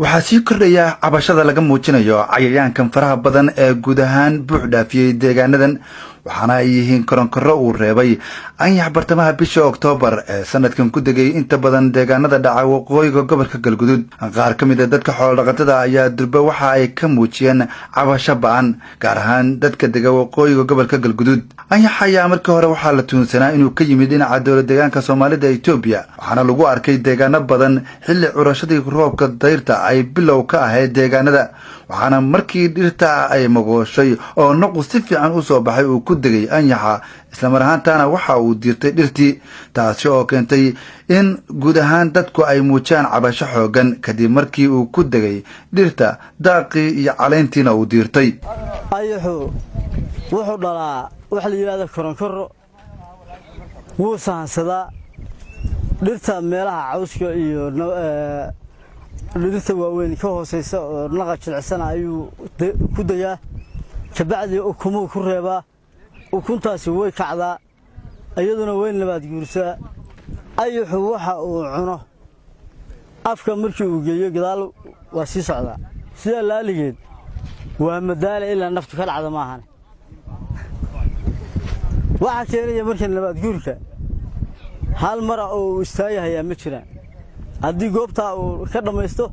waxaa sii kordhaya cabashada laga muujinayo cayayaankan faraha badan ee guud ahaan buux dhaafiyey deegaanadan waxaana ay yihiin koronkoro uu reebay anyax bartamaha bisha Oktoobar ee sanadkan ku degay inta badan deegaanada dhaca waqooyiga gobolka Galguduud. Qaar ka mid ah dadka xoolo dhaqatada ayaa durba waxa ay ka muujiyeen cabasho ba'an gaar ahaan dadka dega waqooyiga gobolka Galguduud. Anyax ayaa markii hore waxaa la tuunsanaa inuu ka yimid dhinaca dowlad deegaanka Soomaalida ee Itoobiya waxaana lagu arkay deegaano badan xilli curashadii roobka dayrta ay bilow ka ahayd deegaanada waxaana markii dhirta ay magooshay oo naqu si fiican u soo baxay uu ku degay anyaxa isla mar ahaantaana waxa uu diirtay dhirtii taasi oo keentay in guud ahaan dadku ay muujiyaan cabasho xoogan kadib markii uu ku degay dhirta daaqii iyo caleentiina uu diirtay. ayaxu wuxuu dhalaa wax la yiraahdo koronkoro wuu sahansadaa dhirta meelaha cawska iyo dhirta waaweyn ka hooseysa oo naqa jilicsan ayuu ku dayaa kabacdi ukumu ku reebaa ukuntaasi way kacdaa iyaduna way nabaad guursaa. ayaxu waxa uu cuno afka markii uu geeyo gadaal waa sii socdaa sida laaligeed waa madaala ilaa naftu ka dhacdo maahan. waxa keenaya markii nabaad guurka hal mar oo istaagayaa ma jiraan haddii goobta uu ka dhamaysto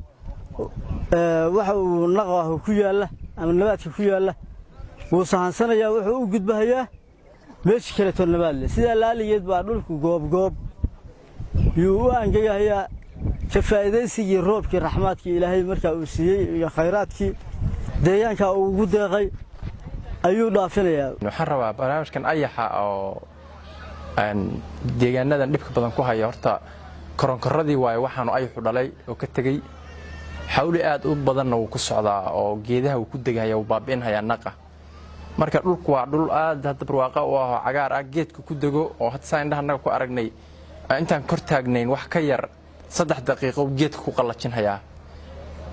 waxa uu naqaha ku yaala ama nabaadka ku yaala wuu sahansanayaa wuxuu u gudbahayaa meeshii kale to nabaad leh sida laaligeed baa dhulku goob yuu u angegayaa ka faa'iideysigii roobkii raxmaadkii ilaahay markaa uu siiyey iyo khayraadkii deegaanka uu ugu deeqay ayuu dhaafinayaa. waxaan rabaa barnaamijkan ayaxa oo deegaanadan dhibka badan ku haya horta koronkoradii waaye waxaanu ayaxu dhalay oo ka tegey xawli aad u badanna wuu ku socdaa oo geedaha uu ku degaya uu baabi'inaya naqa marka dhulku waa dhul aad hadda barwaaqa u ah oo cagaar ah geedku ku dego oo hadda saan indhaha naga ku aragnay intaan kor taagnayn wax ka yar 3 daqiiqo geedku ku qallajinaya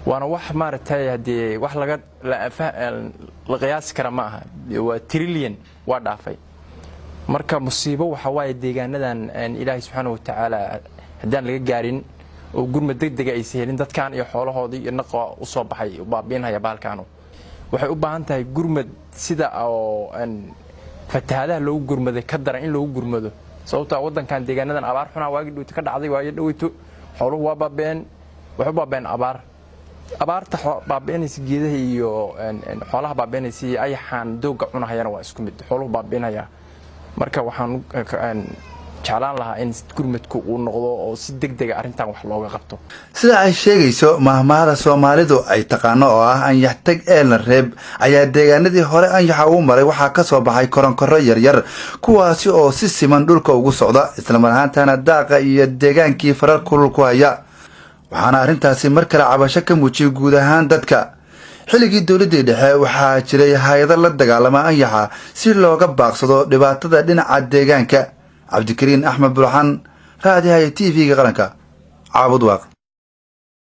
waana wax maartay hadii wax laga la qiyaas kara ma aha waa trillion waa dhaafay marka musiibo waxa waaye deegaanadan Ilaahay subhanahu wa ta'ala hadaan laga gaarin oo gurmad degdeg ay seelin dadkan iyo xoolahoodii iyo naqa u soo baxay u baabiinaya baalkaano waxay u baahan tahay gurmad sida oo fatahaadaha loo gurmaday ka daran in loo gurmado sababtoo wadankan deegaanadan abaar xuna waagi dhawto ka dhacday waagi dhawto xooluhu waa baabeen wuxuu baabeen abaarta baabeenaysa geedaha iyo xoolaha baabeenaysa ayaxaan dooga cunahayana waa isku mid xooluhu baabeenaya marka waxaan jeclaan lahaa in gurmadku uu noqdo oo si degdeg ah arintan wax looga qabto sida ay sheegayso mahmaahda Soomaalidu ay taqaano oo ah anyax tag eelna reeb ayaa deegaanadii hore anyaxa uu maray waxa ka soo baxay koronkoro yar kuwaasi oo si siman dhulka ugu socda isla mar ahaantaana daaqa iyo deegaankii farar kulul ku haya waxaana arintaasi mar kale cabasho ka muujiyay guud ahaan dadka. xilligii dawladda dhexe waxaa jiray hay'ado la dagaalama anyaxa si looga baaqsado dhibaatada dhinaca deegaanka. Cabdikariin Axmed Burhan raadiyaha TV-ga qaranka Caabud Waaq.